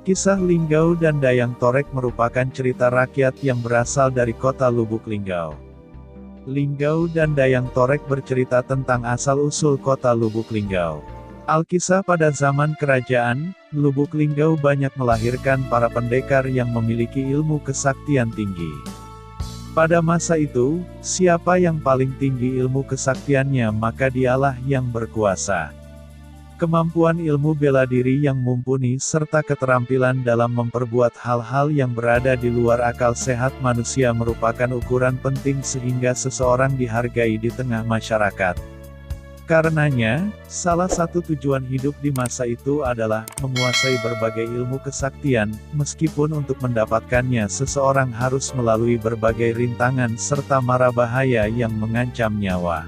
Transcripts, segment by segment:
Kisah Linggau dan Dayang Torek merupakan cerita rakyat yang berasal dari kota Lubuk Linggau. Linggau dan Dayang Torek bercerita tentang asal-usul kota Lubuk Linggau. Alkisah pada zaman kerajaan, Lubuk Linggau banyak melahirkan para pendekar yang memiliki ilmu kesaktian tinggi. Pada masa itu, siapa yang paling tinggi ilmu kesaktiannya maka dialah yang berkuasa. Kemampuan ilmu bela diri yang mumpuni serta keterampilan dalam memperbuat hal-hal yang berada di luar akal sehat manusia merupakan ukuran penting sehingga seseorang dihargai di tengah masyarakat. Karenanya, salah satu tujuan hidup di masa itu adalah menguasai berbagai ilmu kesaktian, meskipun untuk mendapatkannya seseorang harus melalui berbagai rintangan serta mara bahaya yang mengancam nyawa.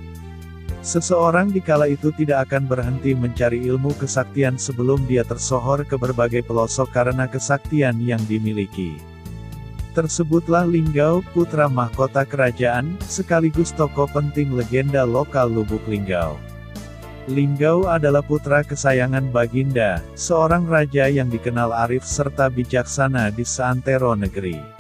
Seseorang di kala itu tidak akan berhenti mencari ilmu kesaktian sebelum dia tersohor ke berbagai pelosok karena kesaktian yang dimiliki. Tersebutlah Linggau, putra mahkota kerajaan, sekaligus tokoh penting legenda lokal Lubuk Linggau. Linggau adalah putra kesayangan Baginda, seorang raja yang dikenal arif serta bijaksana di seantero negeri.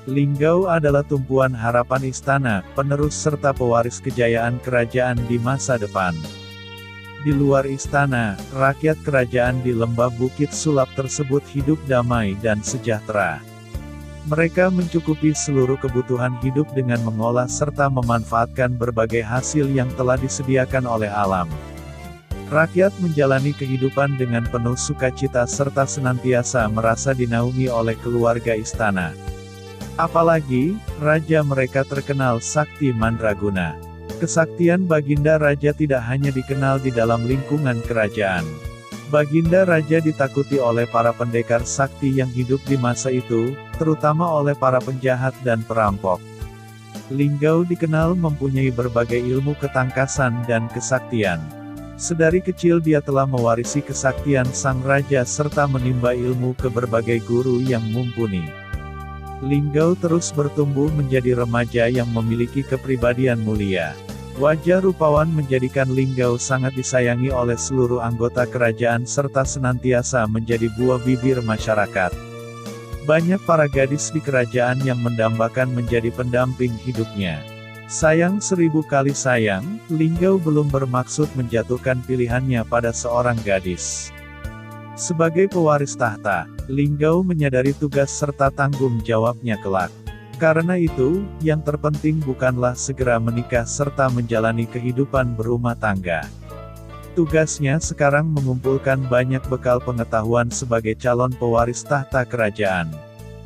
Linggau adalah tumpuan harapan istana, penerus serta pewaris kejayaan kerajaan di masa depan. Di luar istana, rakyat kerajaan di lembah Bukit Sulap tersebut hidup damai dan sejahtera. Mereka mencukupi seluruh kebutuhan hidup dengan mengolah serta memanfaatkan berbagai hasil yang telah disediakan oleh alam. Rakyat menjalani kehidupan dengan penuh sukacita serta senantiasa merasa dinaungi oleh keluarga istana. Apalagi, raja mereka terkenal sakti mandraguna. Kesaktian Baginda Raja tidak hanya dikenal di dalam lingkungan kerajaan. Baginda Raja ditakuti oleh para pendekar sakti yang hidup di masa itu, terutama oleh para penjahat dan perampok. Linggau dikenal mempunyai berbagai ilmu ketangkasan dan kesaktian. Sedari kecil dia telah mewarisi kesaktian sang raja serta menimba ilmu ke berbagai guru yang mumpuni. Linggau terus bertumbuh menjadi remaja yang memiliki kepribadian mulia. Wajah rupawan menjadikan Linggau sangat disayangi oleh seluruh anggota kerajaan serta senantiasa menjadi buah bibir masyarakat. Banyak para gadis di kerajaan yang mendambakan menjadi pendamping hidupnya. Sayang 1000 kali sayang, Linggau belum bermaksud menjatuhkan pilihannya pada seorang gadis. Sebagai pewaris tahta, Linggau menyadari tugas serta tanggung jawabnya kelak. Karena itu, yang terpenting bukanlah segera menikah serta menjalani kehidupan berumah tangga. Tugasnya sekarang mengumpulkan banyak bekal pengetahuan sebagai calon pewaris tahta kerajaan.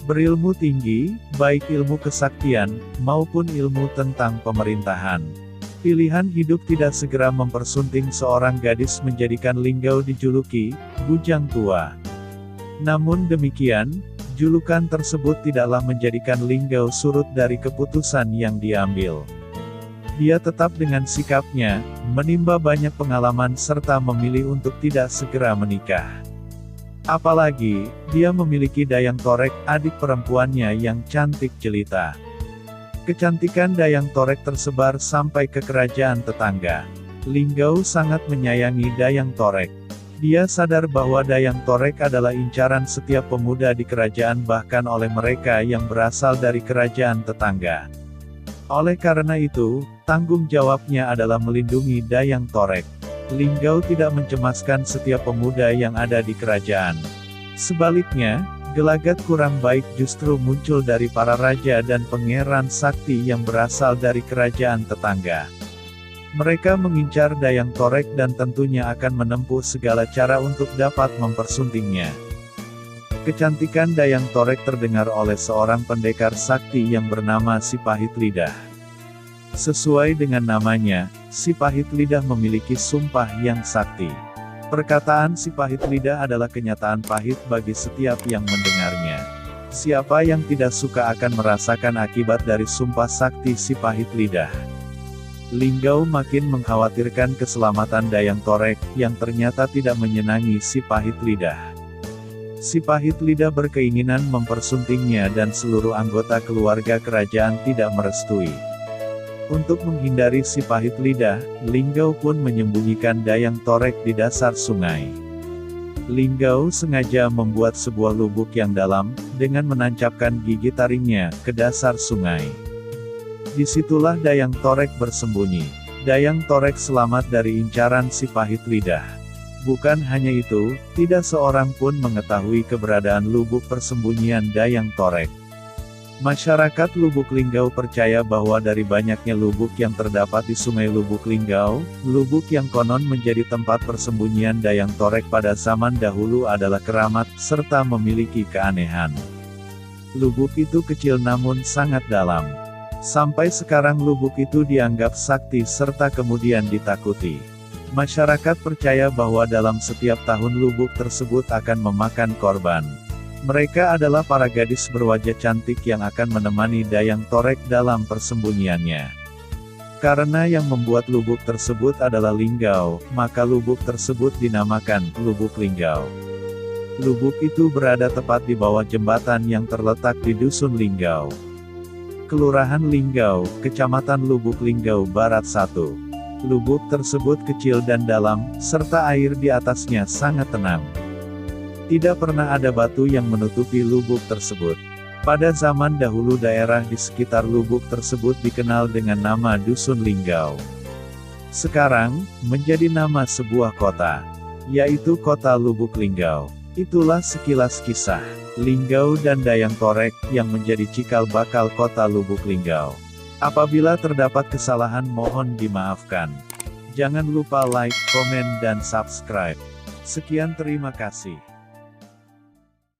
Berilmu tinggi, baik ilmu kesaktian, maupun ilmu tentang pemerintahan. Pilihan hidup tidak segera mempersunting seorang gadis menjadikan Linggau dijuluki bujang tua. Namun demikian, julukan tersebut tidaklah menjadikan Linggau surut dari keputusan yang diambil. Dia tetap dengan sikapnya, menimba banyak pengalaman serta memilih untuk tidak segera menikah. Apalagi, dia memiliki Dayang Torek, adik perempuannya yang cantik jelita. Kecantikan Dayang Torek tersebar sampai ke kerajaan tetangga. Linggau sangat menyayangi Dayang Torek. Dia sadar bahwa Dayang Torek adalah incaran setiap pemuda di kerajaan bahkan oleh mereka yang berasal dari kerajaan tetangga. Oleh karena itu, tanggung jawabnya adalah melindungi Dayang Torek. Linggau tidak mencemaskan setiap pemuda yang ada di kerajaan. Sebaliknya, gelagat kurang baik justru muncul dari para raja dan pangeran sakti yang berasal dari kerajaan tetangga. Mereka mengincar Dayang Torek dan tentunya akan menempuh segala cara untuk dapat mempersuntingnya. Kecantikan Dayang Torek terdengar oleh seorang pendekar sakti yang bernama Si Pahit Lidah. Sesuai dengan namanya, Si Pahit Lidah memiliki sumpah yang sakti. Perkataan Si Pahit Lidah adalah kenyataan pahit bagi setiap yang mendengarnya. Siapa yang tidak suka akan merasakan akibat dari sumpah sakti Si Pahit Lidah. Linggau makin mengkhawatirkan keselamatan Dayang Torek, yang ternyata tidak menyenangi Si Pahit Lidah. Si Pahit Lidah berkeinginan mempersuntingnya dan seluruh anggota keluarga kerajaan tidak merestui. Untuk menghindari Si Pahit Lidah, Linggau pun menyembunyikan Dayang Torek di dasar sungai. Linggau sengaja membuat sebuah lubuk yang dalam, dengan menancapkan gigi taringnya ke dasar sungai. Disitulah Dayang Torek bersembunyi. Dayang Torek selamat dari incaran si pahit lidah. Bukan hanya itu, tidak seorang pun mengetahui keberadaan lubuk persembunyian Dayang Torek. Masyarakat Lubuk Linggau percaya bahwa dari banyaknya lubuk yang terdapat di Sungai Lubuk Linggau, lubuk yang konon menjadi tempat persembunyian Dayang Torek pada zaman dahulu adalah keramat, serta memiliki keanehan. Lubuk itu kecil namun sangat dalam. Sampai sekarang lubuk itu dianggap sakti serta kemudian ditakuti. Masyarakat percaya bahwa dalam setiap tahun lubuk tersebut akan memakan korban. Mereka adalah para gadis berwajah cantik yang akan menemani Dayang Torek dalam persembunyiannya. Karena yang membuat lubuk tersebut adalah Linggau, maka lubuk tersebut dinamakan Lubuk Linggau. Lubuk itu berada tepat di bawah jembatan yang terletak di Dusun Linggau, Kelurahan Linggau, Kecamatan Lubuk Linggau Barat 1. Lubuk tersebut kecil dan dalam, serta air di atasnya sangat tenang. Tidak pernah ada batu yang menutupi lubuk tersebut. Pada zaman dahulu daerah di sekitar lubuk tersebut dikenal dengan nama Dusun Linggau. Sekarang, menjadi nama sebuah kota, yaitu Kota Lubuk Linggau. Itulah sekilas kisah Linggau dan Dayang Torek, yang menjadi cikal bakal Kota Lubuk Linggau. Apabila terdapat kesalahan mohon dimaafkan. Jangan lupa like, komen dan subscribe. Sekian terima kasih.